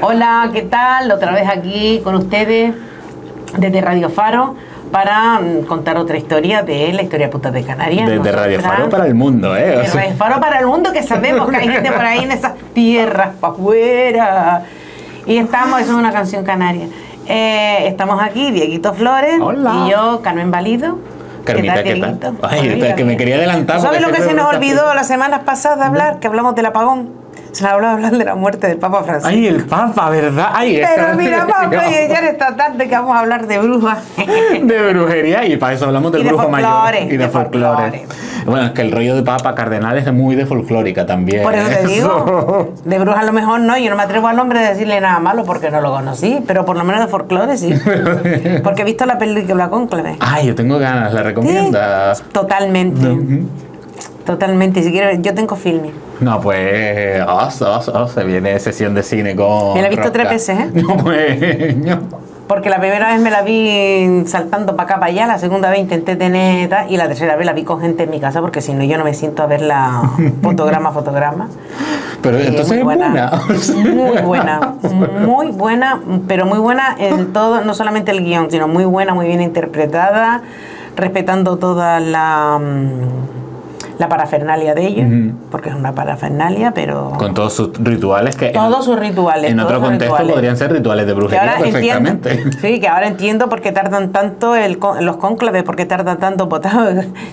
Hola, ¿qué tal? Otra vez aquí con ustedes desde Radio Faro para contar otra historia de la historia puta de Canarias. Desde Radio Faro para el mundo, ¿eh? De Radio Faro para el mundo, que sabemos que hay gente por ahí en esas tierras para afuera. Y estamos, eso es una canción canaria. Estamos aquí, Dieguito Flores. Hola. Y yo, Carmen Valido. Carmita, ¿qué tal? Ay, que me quería adelantar. ¿Sabes lo que se nos olvidó las semanas pasadas hablar? Que hablamos del apagón. Se nos habló hablar de la muerte del Papa Francisco. Ay, el Papa, ¿verdad? Ay, pero mira, Papa, ya en esta tarde que vamos a hablar de brujas. De brujería, y para eso hablamos del brujo mayor. Y de folclore. Bueno, es que el rollo de Papa Cardenal es muy de folclórica también. Por eso te digo, de bruja a lo mejor no, yo no me atrevo al hombre de decirle nada malo porque no lo conocí, pero por lo menos de folclore sí. Porque he visto la película Cónclave. Ay, yo tengo ganas, ¿la recomiendas? Sí, totalmente. Totalmente, si quieres, yo tengo filming. No, pues, se viene sesión de cine con... Me la he visto 3 veces, ¿eh? No, pues, no. Porque la primera vez me la vi saltando para acá, para allá, la segunda vez intenté tener y la tercera vez la vi con gente en mi casa, porque si no yo no me siento a verla fotograma a fotograma. Pero entonces es buena. Muy buena, pero muy buena en todo, no solamente el guión, sino muy buena, muy bien interpretada, respetando toda la parafernalia de ellos, porque es una parafernalia, pero... Con todos sus rituales que... Todos sus rituales. En otro contexto podrían ser rituales de brujería perfectamente. Entiendo, sí, que ahora entiendo por qué tardan tanto los cónclaves, por qué tardan tanto...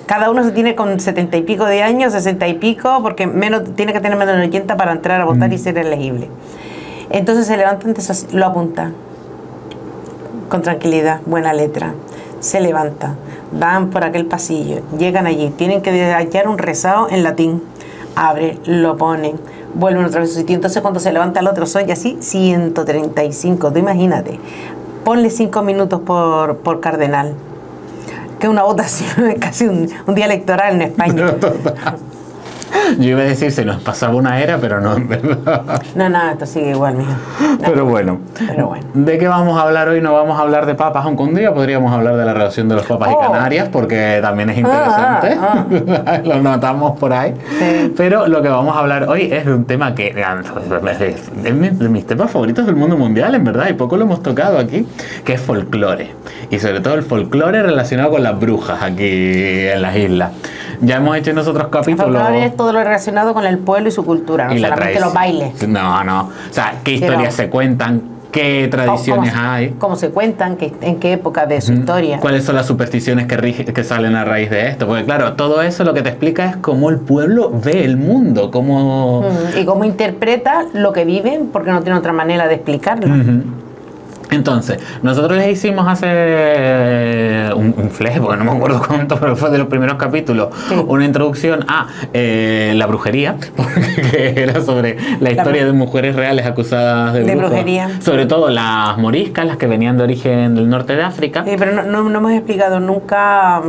Cada uno se tiene con 70 y pico de años, 60 y pico, porque tiene que tener menos de 80 para entrar a votar y ser elegible. Entonces se levantan, lo apuntan con tranquilidad, buena letra. Se levanta, van por aquel pasillo, llegan allí, tienen que hallar un rezado en latín, abren, lo ponen, vuelven otra vez a su sitio. Entonces cuando se levanta el otro son ya así 135, tú imagínate, ponle 5 minutos por cardenal, que una votación es casi un día electoral en España. Yo iba a decir, se nos pasaba una era, pero no, en verdad. No, esto sigue igual, mija. Pero bueno. ¿De qué vamos a hablar hoy? No vamos a hablar de papas, aunque un día podríamos hablar de la relación de los papas y Canarias, porque también es interesante. Lo notamos por ahí. Sí. Pero lo que vamos a hablar hoy es de un tema que es de mis temas favoritos del mundo mundial, en verdad, y poco lo hemos tocado aquí, que es folclore. Y sobre todo el folclore relacionado con las brujas aquí en las islas. Ya hemos hecho en nosotros capítulos... El folclore es todo lo relacionado con el pueblo y su cultura, no solamente los bailes. No. O sea, ¿qué historias se cuentan? ¿Qué tradiciones hay? ¿Cómo se cuentan? ¿En qué época de su historia? ¿Cuáles son las supersticiones que salen a raíz de esto? Porque claro, todo eso lo que te explica es cómo el pueblo ve el mundo, cómo... Y cómo interpreta lo que viven, porque no tiene otra manera de explicarlo. Entonces, nosotros les hicimos hace un flash, porque no me acuerdo cuánto, pero fue de los primeros capítulos, una introducción a la brujería, que era sobre la historia de mujeres reales acusadas de brujería. Sobre todo las moriscas, las que venían de origen del norte de África. Sí, pero no hemos explicado nunca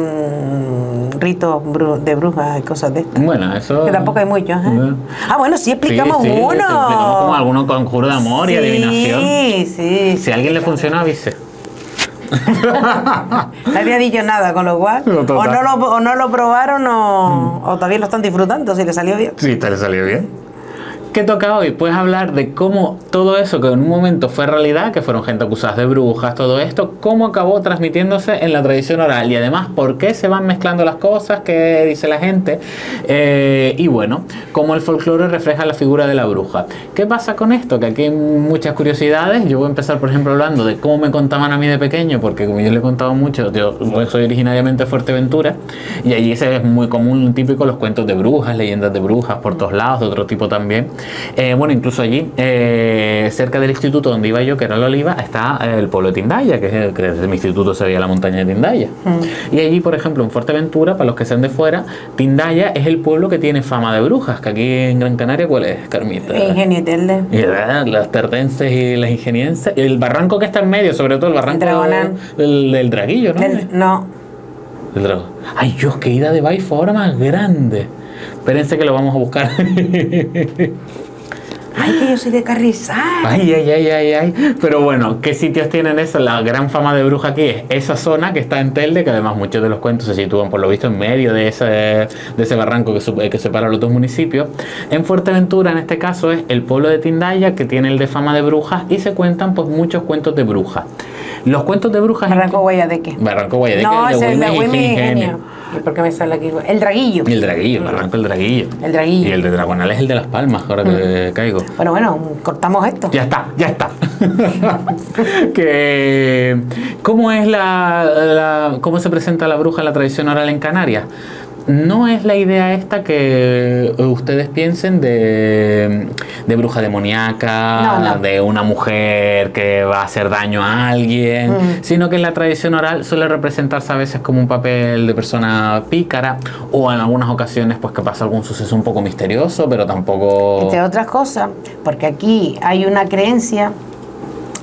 ritos de brujas y cosas de estas. Bueno, eso... Que tampoco hay muchos, ¿eh? Bueno, sí explicamos uno. Explicamos como algunos conjuros de amor y adivinación. Sí. Si a alguien le funciona, avise. No había dicho nada, con lo cual o no lo probaron o todavía lo están disfrutando, si le salió bien. Sí, te le salió bien. ¿Qué toca hoy? Puedes hablar de cómo todo eso que en un momento fue realidad, que fueron gente acusada de brujas, todo esto, cómo acabó transmitiéndose en la tradición oral y además por qué se van mezclando las cosas que dice la gente y bueno, cómo el folclore refleja la figura de la bruja. ¿Qué pasa con esto? Que aquí hay muchas curiosidades. Yo voy a empezar, por ejemplo, hablando de cómo me contaban a mí de pequeño, porque como yo le he contado mucho, yo soy originariamente de Fuerteventura y allí es muy común, típico, los cuentos de brujas, leyendas de brujas por todos lados, de otro tipo también. Bueno, incluso allí, cerca del instituto donde iba yo, que era la Oliva, está el pueblo de Tindaya, que desde mi instituto se veía la montaña de Tindaya. Y allí, por ejemplo, en Fuerteventura, para los que sean de fuera, Tindaya es el pueblo que tiene fama de brujas, que aquí en Gran Canaria, ¿cuál es, Carmita? Ingenietelde. Las tertenses y las ingenienses. El barranco que está en medio, sobre todo el barranco del Draguillo, ¿no? No. El dragón. Ay, Dios, qué ida de Baifo ahora más grande. Espérense que lo vamos a buscar. Ay, que yo soy de Carrizal. Ay. Pero bueno, ¿qué sitios tienen eso? La gran fama de bruja aquí es esa zona que está en Telde, que además muchos de los cuentos se sitúan por lo visto en medio de ese barranco que separa los dos municipios. En Fuerteventura, en este caso, es el pueblo de Tindaya, que tiene el de fama de brujas, y se cuentan pues muchos cuentos de brujas. Los cuentos de brujas... Barranco Guayadeque. Barranco Guayadeque. No, ese es el de Güemes Ingenio. ¿Y por qué me sale aquí? El Draguillo. El Draguillo, Barranco el Draguillo. El Draguillo. Y el de Dragonal es el de Las Palmas, ahora que caigo. Bueno, cortamos esto. Ya está. ¿Cómo es cómo se presenta la bruja en la tradición oral en Canarias? No es la idea esta que ustedes piensen de bruja demoníaca, No. de una mujer que va a hacer daño a alguien, sino que en la tradición oral suele representarse a veces como un papel de persona pícara, o en algunas ocasiones pues que pasa algún suceso un poco misterioso, pero tampoco... Entre otras cosas, porque aquí hay una creencia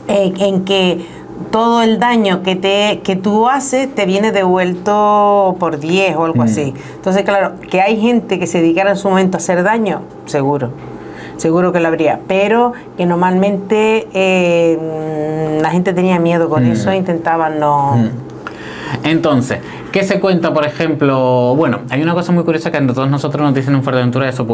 en que todo el daño que tú haces te viene devuelto por 10 o algo así. Entonces, claro, que hay gente que se dedicara en su momento a hacer daño, seguro que lo habría, pero que normalmente la gente tenía miedo con eso e intentaban no... Entonces, ¿qué se cuenta, por ejemplo? Bueno, hay una cosa muy curiosa que a todos nosotros nos dicen en Fuerteventura, eso,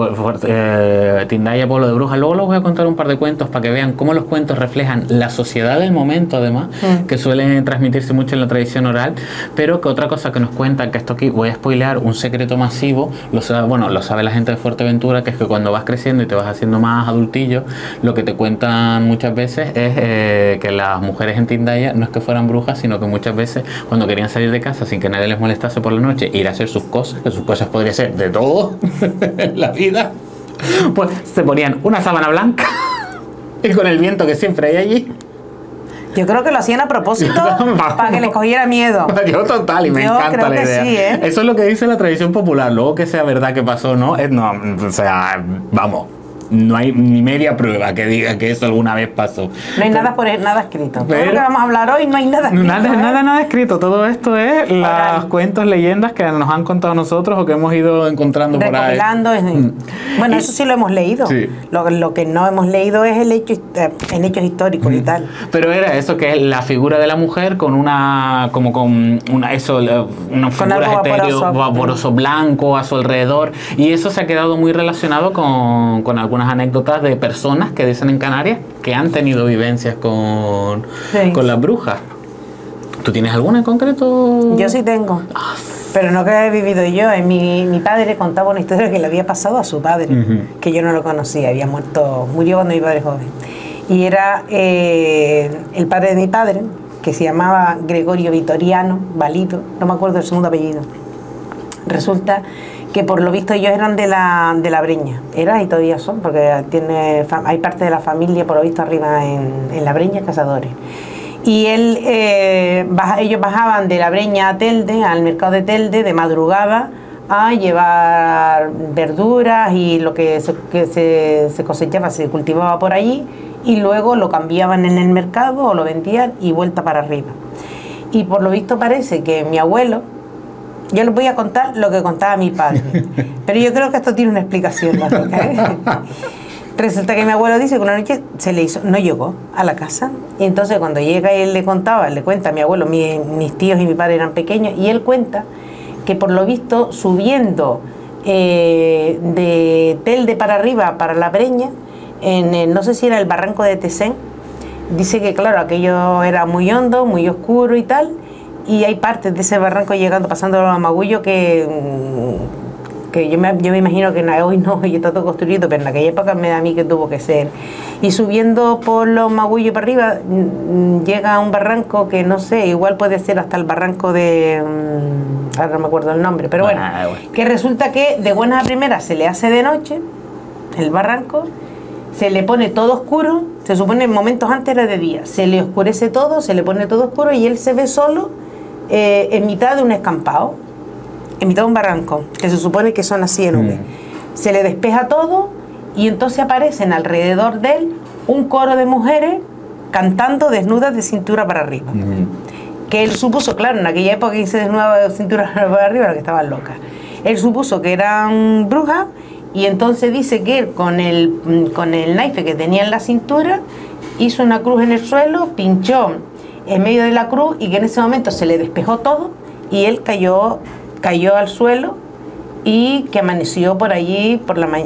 Tindaya, pueblo de brujas. Luego les voy a contar un par de cuentos para que vean cómo los cuentos reflejan la sociedad del momento, además, que suelen transmitirse mucho en la tradición oral. Pero que otra cosa que nos cuentan, que esto aquí voy a spoilear, un secreto masivo, lo sabe la gente de Fuerteventura, que es que cuando vas creciendo y te vas haciendo más adultillo, lo que te cuentan muchas veces es que las mujeres en Tindaya no es que fueran brujas, sino que muchas veces cuando querían salir de casa sin que nadie les molestase por la noche, ir a hacer sus cosas, que sus cosas podría ser de todo en la vida, pues se ponían una sábana blanca y con el viento que siempre hay allí. Yo creo que lo hacían a propósito para que les cogiera miedo. Yo total, y me encanta la idea. Sí, ¿eh? Eso es lo que dice la tradición popular. Luego que sea verdad que pasó, no, o sea, vamos. No hay ni media prueba que diga que eso alguna vez pasó. No hay nada escrito. Todo lo que vamos a hablar hoy no hay nada escrito. Nada escrito. Todo esto es los cuentos, leyendas que nos han contado nosotros o que hemos ido encontrando por ahí. Bueno, eso sí lo hemos leído. Sí. Lo que no hemos leído es el hecho en hechos históricos y tal. Pero era eso, que es la figura de la mujer con una figura etéreo, vaporoso blanco a su alrededor. Y eso se ha quedado muy relacionado con algunas anécdotas de personas que dicen en Canarias que han tenido vivencias con las brujas. ¿Tú tienes alguna en concreto? Yo sí tengo, pero no que he vivido yo. Mi padre contaba una historia que le había pasado a su padre, que yo no lo conocía, murió cuando mi padre joven. Y era el padre de mi padre, que se llamaba Gregorio Vitoriano Valido, no me acuerdo el segundo apellido. Resulta que por lo visto ellos eran de la Breña, y todavía son, porque hay parte de la familia por lo visto arriba en la Breña, cazadores. Y ellos bajaban de la Breña a Telde, al mercado de Telde, de madrugada, a llevar verduras y lo que se cosechaba, se cultivaba por allí, y luego lo cambiaban en el mercado o lo vendían y vuelta para arriba. Y por lo visto parece que mi abuelo, yo les voy a contar lo que contaba mi padre, pero yo creo que esto tiene una explicación lógica, ¿eh? Resulta que mi abuelo dice que una noche no llegó a la casa, y entonces cuando llega y él le cuenta a mi abuelo, mis tíos y mi padre eran pequeños, y él cuenta que por lo visto subiendo de Telde para arriba, para la Breña, no sé si era el barranco de Tesén, dice que claro, aquello era muy hondo, muy oscuro y tal, y hay partes de ese barranco pasando a Magullo que yo me imagino que hoy no, y está todo construido, pero en aquella época me da a mí que tuvo que ser. Y subiendo por los Magullos para arriba, llega a un barranco que no sé, igual puede ser hasta el barranco de... ahora no me acuerdo el nombre, pero bueno, que resulta que de buenas a primeras se le hace de noche el barranco, se le pone todo oscuro, se supone momentos antes era de día, se le oscurece todo, se le pone todo oscuro y él se ve solo en mitad de un escampado, en mitad de un barranco, que se supone que son así enormes. Se le despeja todo y entonces aparecen alrededor de él un coro de mujeres cantando desnudas de cintura para arriba. Que él supuso, claro, en aquella época que se desnudaba de cintura para arriba, era que estaban locas. Él supuso que eran brujas y entonces dice que él con el naife que tenía en la cintura hizo una cruz en el suelo, pinchó en medio de la cruz y que en ese momento se le despejó todo y él cayó al suelo y que amaneció por allí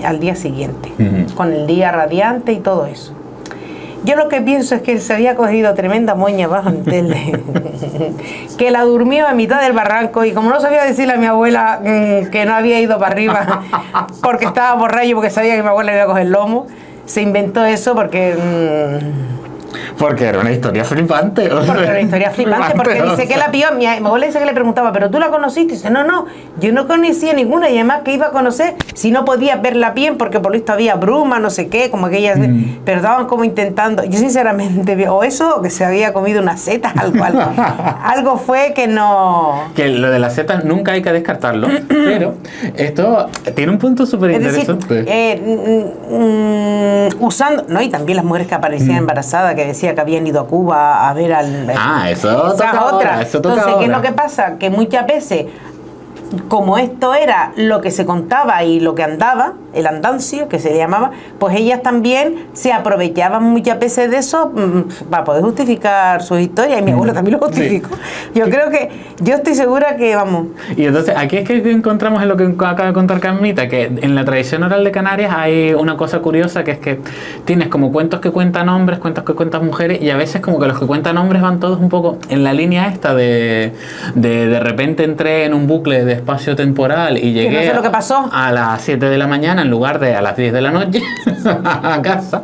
al día siguiente, con el día radiante y todo eso. Yo lo que pienso es que él se había cogido tremenda moña bajo en tele, que la durmió a mitad del barranco y como no sabía decirle a mi abuela que no había ido para arriba porque estaba borracho, porque sabía que mi abuela iba a coger el lomo, se inventó eso porque... Porque era una historia flipante. Porque era una historia flipante, porque dice que la pilló. Mi abuela dice que le preguntaba, ¿pero tú la conociste? Y dice, no, yo no conocía ninguna, y además que iba a conocer si no podía verla bien, porque por lo visto había bruma, no sé qué, como que ellas, pero estaban como intentando. Yo sinceramente, o eso, o que se había comido unas setas, algo fue que no... Que lo de las setas nunca hay que descartarlo, pero esto tiene un punto súper interesante. Usando, ¿no? Y también las mujeres que aparecían embarazadas, que decía que habían ido a Cuba a ver al... Eso toca otra. Entonces, ¿qué es lo que pasa? Que muchas veces, como esto era lo que se contaba y lo que andaba, el andancio, que se le llamaba, pues ellas también se aprovechaban muchas veces de eso para poder justificar sus historias, y mi abuelo también lo justificó. Sí. Yo estoy segura que, vamos... Y entonces, aquí es que encontramos en lo que acaba de contar Carmita, que en la tradición oral de Canarias hay una cosa curiosa, que es que tienes como cuentos que cuentan hombres, cuentos que cuentan mujeres, y a veces como que los que cuentan hombres van todos un poco en la línea esta de repente entré en un bucle de espacio temporal y llegué no sé lo que pasó. A las 7 de la mañana en lugar de a las 10 de la noche a casa.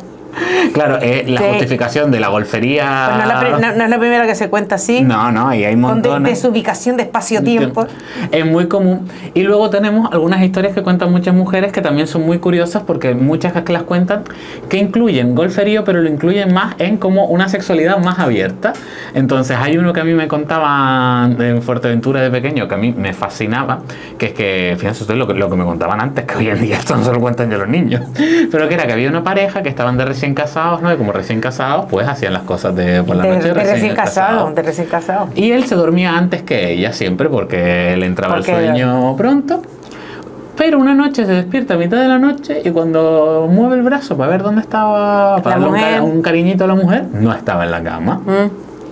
Claro, la justificación de la golfería... Pues no es la primera que se cuenta así. No, y hay montones. De desubicación de espacio-tiempo. Es muy común. Y luego tenemos algunas historias que cuentan muchas mujeres que también son muy curiosas, porque muchas que las cuentan que incluyen golferío, pero lo incluyen más en como una sexualidad más abierta. Entonces hay uno que a mí me contaban en Fuerteventura de pequeño, que a mí me fascinaba, que es que, fíjense ustedes lo que me contaban antes, que hoy en día esto no se lo cuentan ya los niños, pero que era que había una pareja que estaban de recién casados, ¿no? Y como recién casados, pues hacían las cosas por la noche. De recién casado. Y él se dormía antes que ella siempre, porque él entraba al sueño pronto. Pero una noche se despierta a mitad de la noche y cuando mueve el brazo para ver dónde estaba, para darle un cariñito a la mujer, no estaba en la cama.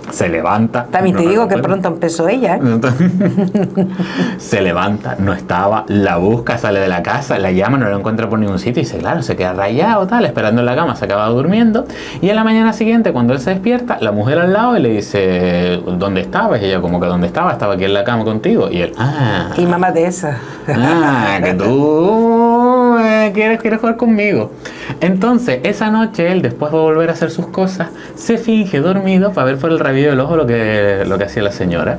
Se levanta. También te digo que pronto empezó ella, ¿eh? Se levanta, no estaba, la busca, sale de la casa, la llama, no la encuentra por ningún sitio y dice, claro, se queda rayado, tal, esperando en la cama, se acaba durmiendo. Y en la mañana siguiente, cuando él se despierta, la mujer al lado y le dice, ¿dónde estabas? Y ella, como que ¿dónde estaba? Estaba aquí en la cama contigo. Y él, Y mamá de esa. Que tú quieres jugar conmigo. Entonces, esa noche él, después de volver a hacer sus cosas, se finge dormido para ver por el rabillo del ojo lo que hacía la señora.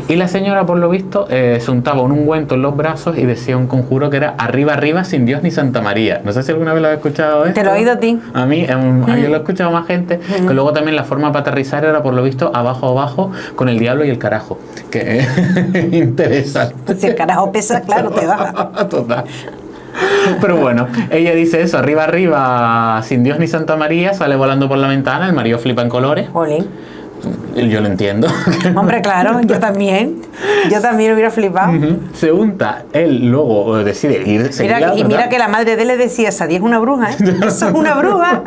Y la señora, por lo visto, se untaba un ungüento en los brazos y decía un conjuro que era arriba, arriba, sin Dios ni Santa María. No sé si alguna vez lo has escuchado esto. Te lo he oído a ti. A mí, yo lo he escuchado a más gente, que luego también la forma para aterrizar era, por lo visto, abajo, abajo, con el diablo y el carajo. Que es interesante. Si el carajo pesa, claro, te baja. Total. Pero bueno, ella dice eso, arriba, arriba, sin Dios ni Santa María, sale volando por la ventana, el marido flipa en colores. Jolín. Yo lo entiendo. Hombre, claro, yo también hubiera flipado. Se unta, él luego decide irse. Mira que la madre de él le decía, esa tía es una bruja, ¿eh? Eso es una bruja.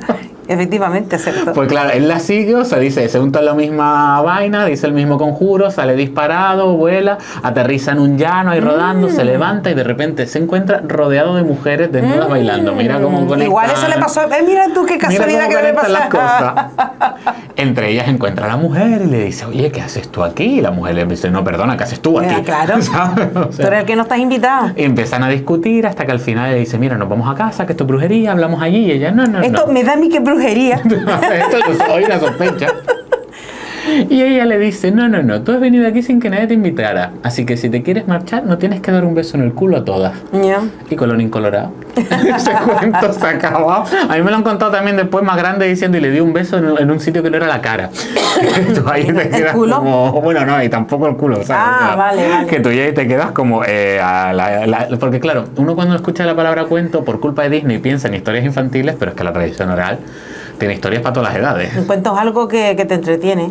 Efectivamente, aceptó. Pues claro, él la sigue, o sea, dice, se unta la misma vaina, dice el mismo conjuro, sale disparado, vuela, aterriza en un llano ahí rodando, se levanta y de repente se encuentra rodeado de mujeres desnudas bailando. Mira cómo conectan. Igual eso le pasó. Mira tú qué casualidad que le pasó. Las cosas. Entre ellas encuentra a la mujer y le dice, oye, ¿qué haces tú aquí? Y la mujer le dice, no, perdona, ¿qué haces tú aquí? Claro. O sea, tú eres el que no estás invitado. Y empiezan a discutir hasta que al final le dice, mira, nos vamos a casa, que esto es brujería, hablamos allí. Y ella, no. Esto me da a mí que brujería. Esto hoy una sospecha. Y ella le dice, no, tú has venido aquí sin que nadie te invitara, así que si te quieres marchar no tienes que dar un beso en el culo a todas. Y colorín colorado. Ese cuento se acabó. A mí me lo han contado también después más grande diciendo, y le di un beso en un sitio que no era la cara. Tú ahí te quedas culo? Como, bueno, no, y tampoco el culo, ¿sabes? Vale. Que tú ya te quedas como porque claro, uno cuando escucha la palabra cuento por culpa de Disney piensa en historias infantiles, pero es que la tradición oral tiene historias para todas las edades. Un cuento es algo que te entretiene.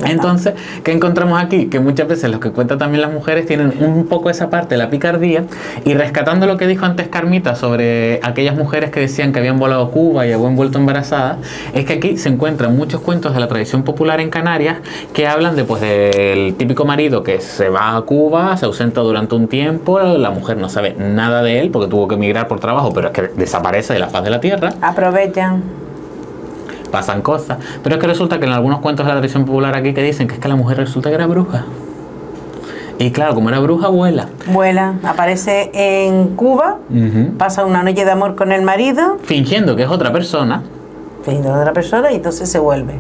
Entonces, ¿qué encontramos aquí? Que muchas veces los que cuentan también las mujeres tienen un poco esa parte de la picardía, y rescatando lo que dijo antes Carmita sobre aquellas mujeres que decían que habían volado a Cuba y habían vuelto embarazadas, es que aquí se encuentran muchos cuentos de la tradición popular en Canarias que hablan de, pues, del típico marido que se va a Cuba, se ausenta durante un tiempo, la mujer no sabe nada de él porque tuvo que emigrar por trabajo, pero es que desaparece de la faz de la tierra. Aprovechan. Pasan cosas, pero es que resulta que en algunos cuentos de la tradición popular aquí que dicen que es que la mujer resulta que era bruja. Y claro, como era bruja, vuela. Vuela, aparece en Cuba, pasa una noche de amor con el marido. Fingiendo que es otra persona. Fingiendo de otra persona y entonces se vuelve.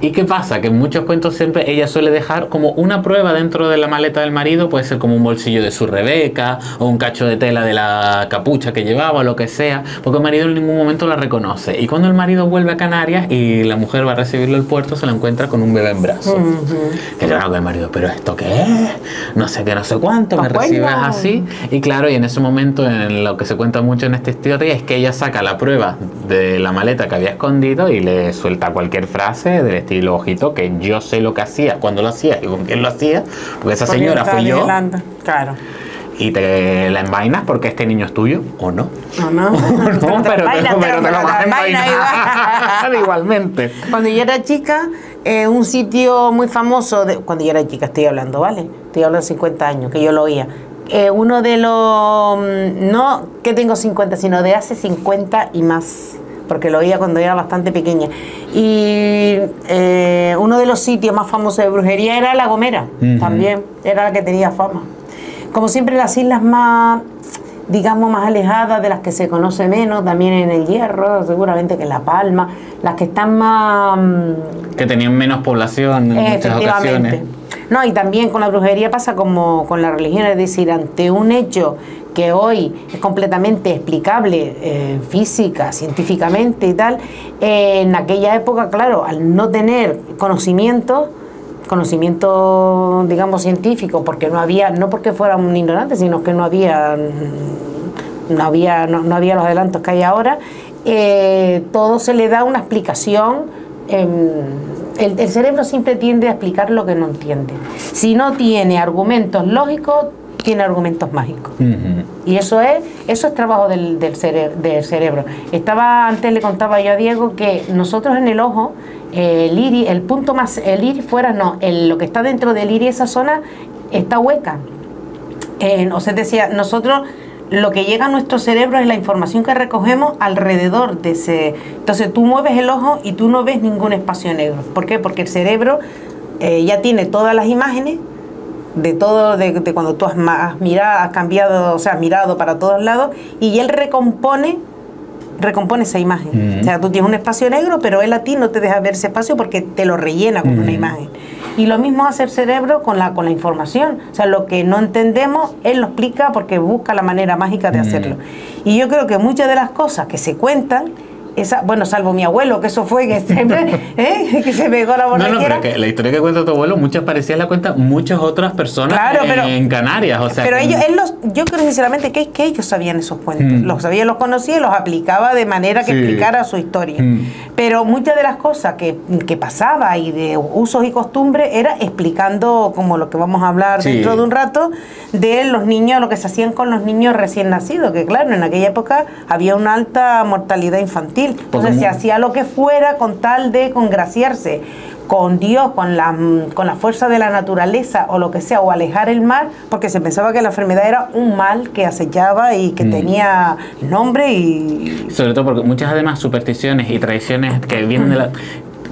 ¿Y qué pasa? Que en muchos cuentos siempre ella suele dejar como una prueba dentro de la maleta del marido, puede ser como un bolsillo de su Rebeca o un cacho de tela de la capucha que llevaba o lo que sea, porque el marido en ningún momento la reconoce. Y cuando el marido vuelve a Canarias y la mujer va a recibirlo al puerto, se la encuentra con un bebé en brazos. Y claro que el marido, ¿pero esto qué es? No sé qué, no sé cuánto, me recibes así. Y claro, y en ese momento, en lo que se cuenta mucho en esta historia, es que ella saca la prueba de la maleta que había escondido y le suelta cualquier frase del estilo, ojito, que yo sé lo que hacía, cuándo lo hacía y con quién lo hacía, porque esa señora fui yo. Claro. Y te la envainas porque este niño es tuyo, ¿o no? No, no. No, pero te lo vas a envainar igualmente. Cuando yo era chica, un sitio muy famoso, cuando yo era chica estoy hablando, ¿vale? Estoy hablando de 50 años, que yo lo oía. Uno de los, no que tengo 50, sino de hace 50 y más, porque lo oía cuando era bastante pequeña. Y uno de los sitios más famosos de brujería era La Gomera, también, era la que tenía fama. Como siempre, las islas más, digamos, más alejadas, de las que se conoce menos, también en el Hierro, seguramente que en La Palma, las que están más... que tenían menos población en muchas ocasiones. No, y también con la brujería pasa como con la religión, es decir, ante un hecho que hoy es completamente explicable física, científicamente y tal, en aquella época, claro, al no tener conocimiento, digamos, científico, porque no había, no porque fueran ignorantes, sino que no había los adelantos que hay ahora, todo se le da una explicación. El cerebro siempre tiende a explicar lo que no entiende. Si no tiene argumentos lógicos, tiene argumentos mágicos. Y eso es trabajo del cerebro. Antes le contaba yo a Diego que nosotros en el ojo, el iris, el punto más, el iris fuera no, lo que está dentro del iris, esa zona está hueca. O sea, decía, nosotros lo que llega a nuestro cerebro es la información que recogemos alrededor de ese. Entonces tú mueves el ojo y tú no ves ningún espacio negro. ¿Por qué? Porque el cerebro ya tiene todas las imágenes de todo, de cuando tú has mirado, has cambiado, o sea, has mirado para todos lados, y él recompone esa imagen. O sea, tú tienes un espacio negro, pero él a ti no te deja ver ese espacio porque te lo rellena con una imagen. Y lo mismo hace el cerebro con la información. O sea, lo que no entendemos, él lo explica porque busca la manera mágica de hacerlo. Y yo creo que muchas de las cosas que se cuentan, bueno, salvo mi abuelo, que eso fue que se pegó la borrachera. No, pero que la historia que cuenta tu abuelo, muchas parecidas la cuentan muchas otras personas, claro, en Canarias. O sea, pero yo creo sinceramente que ellos sabían esos cuentos. Los conocía y los aplicaba de manera que explicara su historia. Pero muchas de las cosas que pasaba y de usos y costumbres era explicando, como lo que vamos a hablar dentro de un rato, de los niños, lo que se hacían con los niños recién nacidos, que claro, en aquella época había una alta mortalidad infantil. Entonces se hacía lo que fuera con tal de congraciarse con Dios, con la fuerza de la naturaleza o lo que sea, o alejar el mal, porque se pensaba que la enfermedad era un mal que acechaba y que tenía nombre. Y sobre todo porque muchas además supersticiones y tradiciones que vienen de la...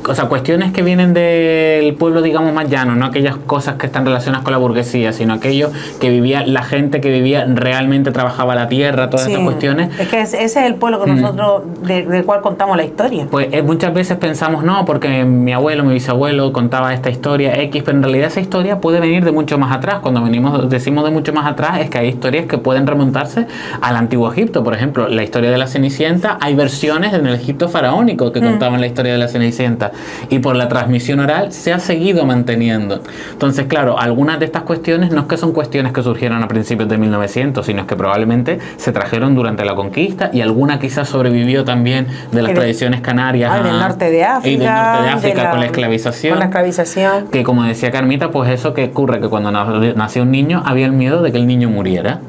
O sea, cuestiones que vienen del pueblo, digamos, más llano, no aquellas cosas que están relacionadas con la burguesía, sino aquello que vivía, la gente que vivía realmente trabajaba la tierra, todas estas cuestiones. Es que ese es el pueblo que nosotros, del cual contamos la historia. Pues muchas veces pensamos, no, porque mi abuelo, mi bisabuelo contaba esta historia X, pero en realidad esa historia puede venir de mucho más atrás. Cuando decimos de mucho más atrás, es que hay historias que pueden remontarse al antiguo Egipto. Por ejemplo, la historia de la Cenicienta, hay versiones en el Egipto faraónico que contaban la historia de la Cenicienta. y por la transmisión oral se ha seguido manteniendo. Entonces, claro, algunas de estas cuestiones no es que son cuestiones que surgieron a principios de 1900, sino es que probablemente se trajeron durante la conquista y alguna quizás sobrevivió también de las tradiciones canarias del norte de África, y del norte de África con la esclavización. Con la esclavización. Que como decía Carmita, pues eso que ocurre, que cuando nació un niño había el miedo de que el niño muriera.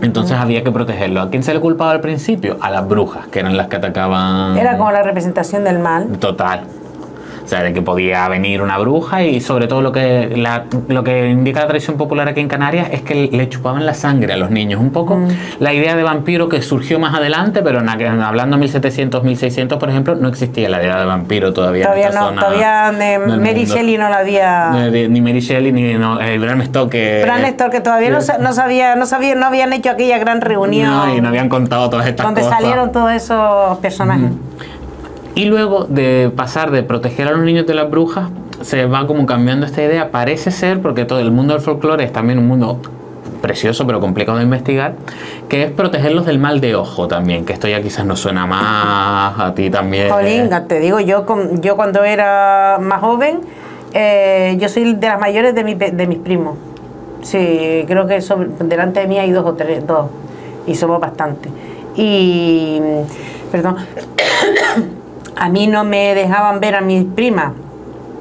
Entonces había que protegerlo. ¿A quién se le culpaba al principio? A las brujas, que eran las que atacaban. Era como la representación del mal. Total. O sea, de que podía venir una bruja y sobre todo lo que indica la tradición popular aquí en Canarias es que le chupaban la sangre a los niños. Un poco la idea de vampiro que surgió más adelante, pero hablando de 1700, 1600, por ejemplo, no existía la idea de vampiro todavía. Todavía no, todavía Mary Shelley no la había... Ni Mary Shelley ni Bram Stoker. Bram Stoker todavía no habían hecho aquella gran reunión. No, y no habían contado todas estas cosas. Donde salieron todos esos personajes. Y luego de pasar de proteger a los niños de las brujas, se va como cambiando esta idea. Parece ser, porque todo el mundo del folclore es también un mundo precioso pero complicado de investigar, que es protegerlos del mal de ojo también, que esto ya quizás nos suena más a ti también. Jolín, te digo, yo cuando era más joven, yo soy de las mayores de mis primos. Sí, creo que delante de mí hay dos, y somos bastantes. Y, perdón, a mí no me dejaban ver a mis primas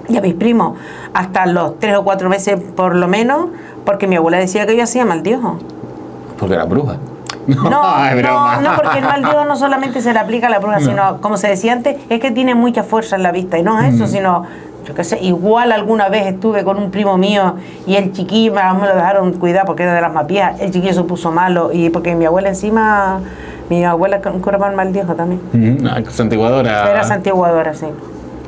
y a mis primos hasta los 3 o 4 meses por lo menos, porque mi abuela decía que yo hacía mal de ojo. Porque era bruja. No, porque el mal de ojo no solamente se le aplica a la bruja, sino, como se decía antes, es que tiene mucha fuerza en la vista. Y no es eso, sino, yo qué sé, igual alguna vez estuve con un primo mío y el chiquillo me lo dejaron cuidar porque era de las más viejas, el chiquillo se puso malo y porque mi abuela encima... Mi abuela curaba el mal de ojo también. Santiguadora. Era santiguadora, sí.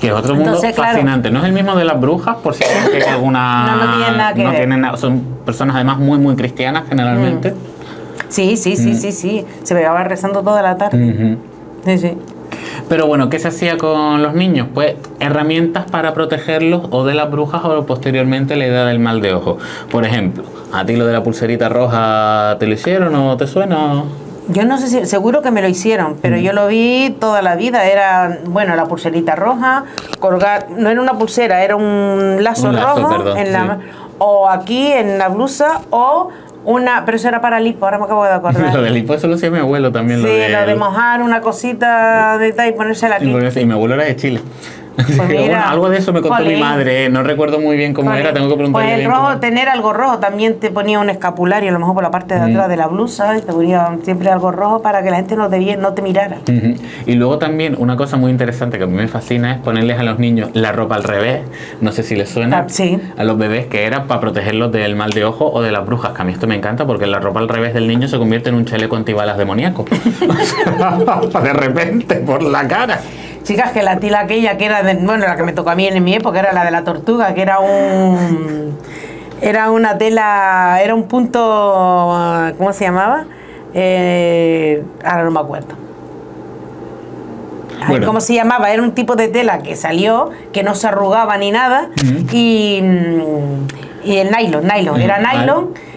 Que es otro mundo fascinante. Claro, no es el mismo de las brujas, por si hay alguna... No tiene nada que ver. Son personas además muy, muy cristianas generalmente. Sí. Se pegaba rezando toda la tarde. Sí. Pero bueno, ¿qué se hacía con los niños? Pues herramientas para protegerlos o de las brujas o posteriormente la idea del mal de ojo. Por ejemplo, ¿a ti lo de la pulserita roja te lo hicieron o te suena? Yo no sé si, seguro que me lo hicieron, pero yo lo vi toda la vida. Era, bueno, la pulserita roja, colgar, no era una pulsera, era un lazo rojo, perdón, o aquí en la blusa, o una, pero eso era para lipo, ahora me acabo de acordar. Lo del lipo, eso lo hacía mi abuelo también. Sí, lo de mojar una cosita de tal y ponérsela aquí. Y mi abuelo era de Chile. Pues mira, bueno, algo de eso me contó mi madre, no recuerdo muy bien cómo era, tengo que preguntarle. Pues el rojo, tener algo rojo, también te ponía un escapulario, a lo mejor por la parte de atrás de la blusa, y te ponía siempre algo rojo para que la gente no te mirara. Y luego también una cosa muy interesante que a mí me fascina es ponerles a los niños la ropa al revés, no sé si les suena, a los bebés, que era para protegerlos del mal de ojo o de las brujas, que a mí esto me encanta porque la ropa al revés del niño se convierte en un chaleco antibalas demoníaco. De repente, por la cara. Chicas, que la tela aquella que era, la que me tocó a mí en mi época era la de la tortuga, que era una tela, era un punto, ¿cómo se llamaba? Ahora no me acuerdo. Bueno. ¿Cómo se llamaba? Era un tipo de tela que salió, que no se arrugaba ni nada, y el nylon,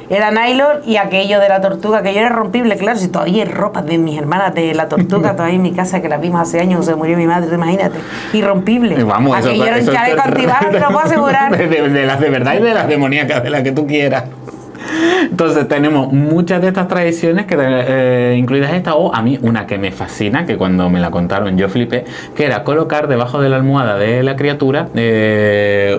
era nylon y aquello de la tortuga, aquello era rompible, claro, si todavía hay ropa de mis hermanas de la tortuga todavía en mi casa, que la vimos hace años, se murió mi madre, imagínate, irrompible. Vamos, aquello era un chaleco antibalas, te lo puedo asegurar. De las de verdad y de las demoníacas, de las que tú quieras. Entonces tenemos muchas de estas tradiciones que incluidas esta, o a mí una que me fascina, que cuando me la contaron yo flipé, que era colocar debajo de la almohada de la criatura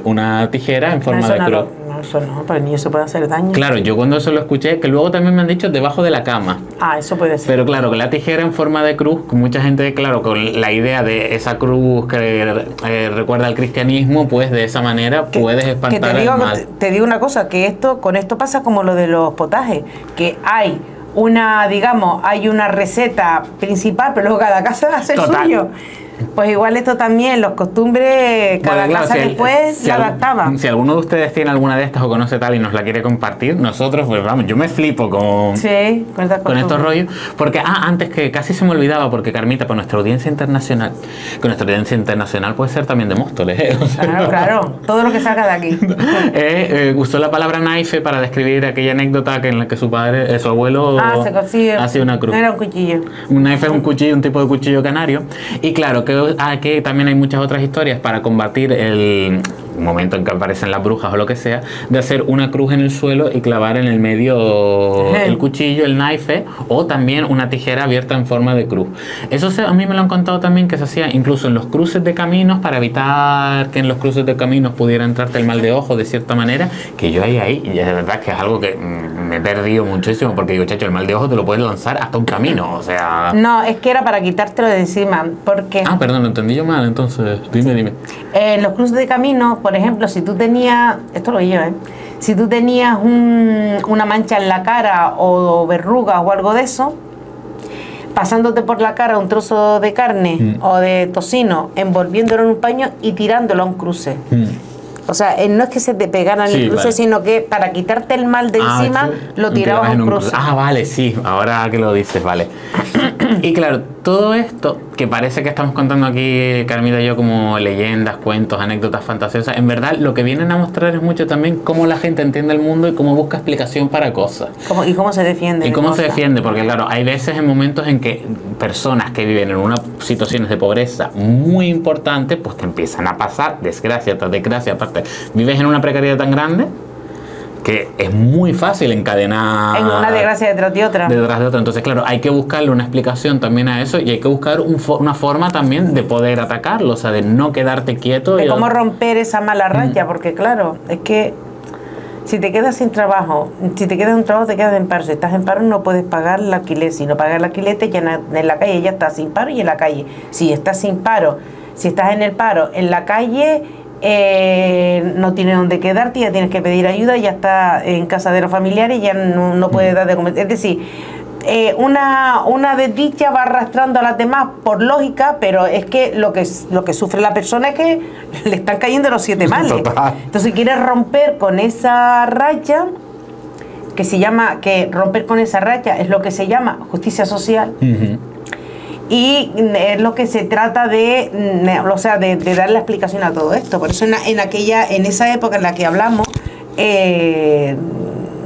una tijera en forma de cruz. Eso no, para el niño se puede hacer daño. Claro, yo cuando eso lo escuché, que luego también me han dicho debajo de la cama. Ah, eso puede ser. Pero claro, que la tijera en forma de cruz, con mucha gente, claro, con la idea de esa cruz que recuerda al cristianismo, pues de esa manera puedes espantar el mal. Te digo una cosa, que con esto pasa como lo de los potajes, que hay una receta principal, pero luego cada casa hace el suyo. Pues igual esto también, los costumbres, cada casa después la adaptaba. Si alguno de ustedes tiene alguna de estas o conoce tal y nos la quiere compartir, nosotros, pues vamos, yo me flipo con estos rollos. Porque, antes que casi se me olvidaba, porque Carmita, para nuestra audiencia internacional, que nuestra audiencia internacional puede ser también de Móstoles, Claro, todo lo que salga de aquí. Usó la palabra naife para describir aquella anécdota en la que su abuelo hacía una cruz. Era un cuchillo. Un naife es un cuchillo, un tipo de cuchillo canario. Y claro, lo que aquí también hay muchas otras historias para combatir el momento en que aparecen las brujas o lo que sea, de hacer una cruz en el suelo y clavar en el medio el cuchillo, el knife, o también una tijera abierta en forma de cruz. Eso a mí me lo han contado también, que se hacía incluso en los cruces de caminos para evitar que en los cruces de caminos pudiera entrarte el mal de ojo de cierta manera, que yo ahí y de verdad que es algo que me he perdido muchísimo, porque digo, chacho, el mal de ojo te lo puedes lanzar hasta un camino, o sea... No, es que era para quitártelo de encima, porque... Ah, perdón, lo entendí yo mal, entonces, dime. En los cruces de camino, por ejemplo, si tú tenías... Esto lo llevo, si tú tenías una mancha en la cara o verrugas o algo de eso, pasándote por la cara un trozo de carne o de tocino, envolviéndolo en un paño y tirándolo a un cruce. O sea, no es que se te pegaran el cruce, vale, sino que para quitarte el mal de encima, lo tirabas en un cruce. Ah, vale, sí, ahora que lo dices, vale. Y claro, todo esto que parece que estamos contando aquí, Carmita y yo, como leyendas, cuentos, anécdotas fantasiosas, en verdad lo que vienen a mostrar es mucho también cómo la gente entiende el mundo y cómo busca explicación para cosas. Y cómo se defiende. Y cómo se defiende, porque claro, hay veces en momentos en que personas que viven en unas situaciones de pobreza muy importantes, pues te empiezan a pasar desgracia tras desgracia. Aparte, vives en una precariedad tan grande que es muy fácil encadenar en una desgracia detrás de otra. Entonces, claro, hay que buscarle una explicación también a eso y hay que buscar una forma también de poder atacarlo, o sea, de no quedarte quieto. De cómo romper esa mala racha, porque claro, es que si te quedas sin trabajo, si te quedas en un trabajo te quedas en paro, si estás en paro no puedes pagar el alquiler, si no pagas el alquiler te quedas en la calle, ya estás sin paro y en la calle. Si estás sin paro, si estás en el paro, en la calle... no tienes dónde quedarte, ya tienes que pedir ayuda, ya está en casa de los familiares, ya no puedes dar de comer. Es decir, una desdicha va arrastrando a las demás por lógica, pero es que lo que sufre la persona es que le están cayendo los 7 males. Entonces quieres romper con esa racha, que romper con esa racha es lo que se llama justicia social. Y es lo que se trata de dar la explicación a todo esto. Por eso en esa época en la que hablamos,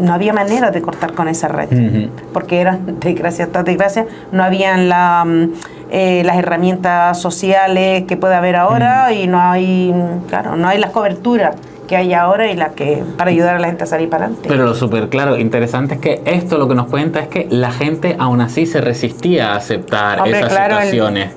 no había manera de cortar con esa racha, porque eran desgracia tras desgracia, no habían las herramientas sociales que puede haber ahora, y no hay las coberturas que hay ahora y las que para ayudar a la gente a salir para adelante. Pero lo súper claro, interesante es que esto lo que nos cuenta es que la gente aún así se resistía a aceptar esas situaciones.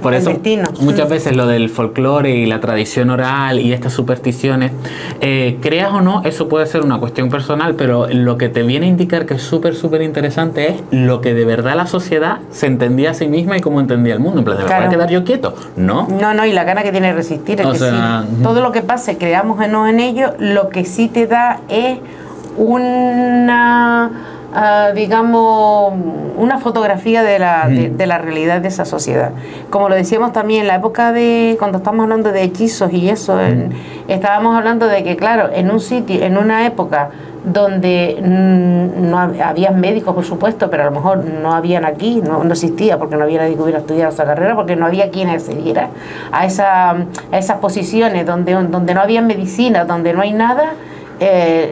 Por eso muchas veces lo del folclore y la tradición oral y estas supersticiones, creas o no, eso puede ser una cuestión personal, pero lo que te viene a indicar que es súper interesante es lo que de verdad la sociedad se entendía a sí misma y cómo entendía el mundo. En plan, ¿me voy a quedar yo quieto? No, y la gana que tiene de resistir es que sí. Todo lo que pase, creamos en ello, lo que sí te da es una una fotografía de la realidad de esa sociedad. Como lo decíamos también en la época de cuando estamos hablando de hechizos y eso, estábamos hablando de que claro, en un sitio, en una época donde no había médicos, por supuesto, pero a lo mejor no habían aquí, no existía, porque no había nadie que hubiera estudiado esa carrera, porque no había quien accediera a esas posiciones donde no había medicina, donde no hay nada.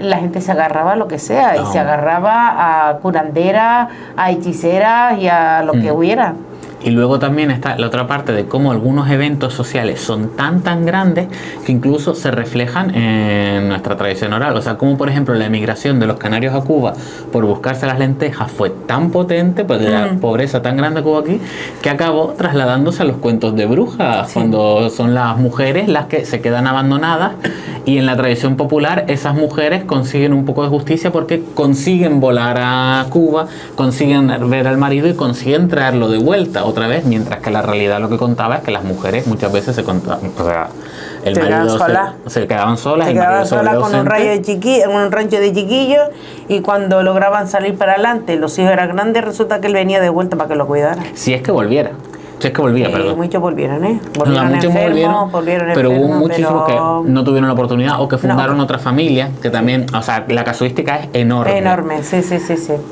La gente se agarraba a lo que sea, y se agarraba a curanderas, a hechiceras y a lo que hubiera. Y luego también está la otra parte de cómo algunos eventos sociales son tan grandes que incluso se reflejan en nuestra tradición oral. O sea, como por ejemplo la emigración de los canarios a Cuba por buscarse las lentejas fue tan potente, pues de la pobreza tan grande que hubo aquí, que acabó trasladándose a los cuentos de brujas, cuando son las mujeres las que se quedan abandonadas, y en la tradición popular esas mujeres consiguen un poco de justicia porque consiguen volar a Cuba, consiguen ver al marido y consiguen traerlo de vuelta otra vez, mientras que la realidad lo que contaba es que las mujeres muchas veces se quedaban solas, con un rancho de chiquillos, y cuando lograban salir para adelante, los hijos eran grandes, resulta que él venía de vuelta para que lo cuidara. Si es que volviera. Si es que volvía, perdón. Muchos volvieron, volvieron, pero hubo muchísimos que no tuvieron la oportunidad o que fundaron otra familia, que también, o sea, la casuística es enorme. Enorme, sí.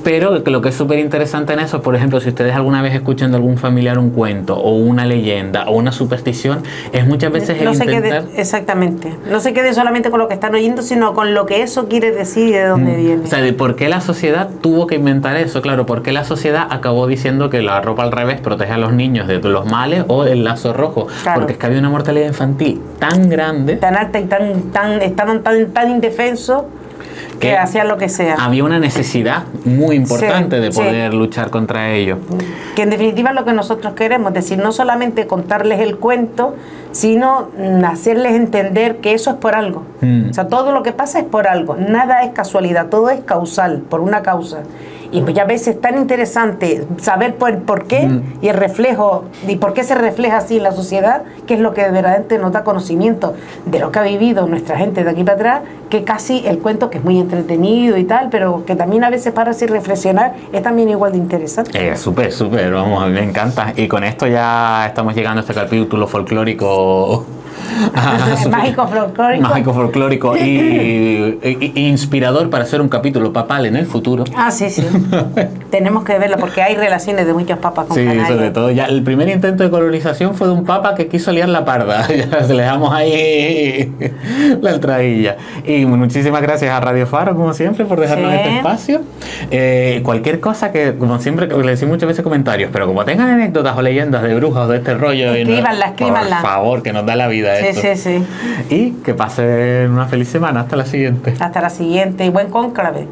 Pero lo que es súper interesante en eso, por ejemplo, si ustedes alguna vez escuchan de algún familiar un cuento o una leyenda o una superstición, es muchas veces exactamente. No se quede solamente con lo que están oyendo, sino con lo que eso quiere decir y de dónde viene. O sea, de por qué la sociedad tuvo que inventar eso, claro, por qué la sociedad acabó diciendo que la ropa al revés protege a los niños de de los males o el lazo rojo. Claro. Porque es que había una mortalidad infantil tan grande, Tan alta y estaban tan indefensos que hacían lo que sea. había una necesidad muy importante Sí, de sí. poder luchar contra ello. Que en definitiva es lo que nosotros queremos, es decir, no solamente contarles el cuento, sino hacerles entender que eso es por algo. O sea, todo lo que pasa es por algo, nada es casualidad, todo es causal, por una causa. Y muchas veces es tan interesante saber por qué y el reflejo, y por qué se refleja así en la sociedad, que es lo que verdaderamente nos da conocimiento de lo que ha vivido nuestra gente de aquí para atrás, que casi el cuento, que es muy entretenido y tal, pero que también a veces para así reflexionar, es también igual de interesante. Súper, súper, vamos, a mí me encanta. Y con esto ya estamos llegando a este capítulo folclórico. Mágico folclórico. Mágico folclórico y inspirador para hacer un capítulo papal en el futuro. Ah, sí, sí. Tenemos que verlo porque hay relaciones de muchos papas con Sí, Canarias. sobre todo. Ya el primer intento de colonización fue de un papa que quiso liar la parda. Ya se le damos ahí la entradilla. Y muchísimas gracias a Radio Faro, como siempre, por dejarnos Sí. este espacio. Cualquier cosa que, como siempre, le decimos muchas veces comentarios, pero como tengan anécdotas o leyendas de brujas o de este rollo, Escríbanla, escríbanla. por favor, que nos da la vida Sí, esto. sí, sí. Y que pasen una feliz semana. Hasta la siguiente. Hasta la siguiente y buen cónclave.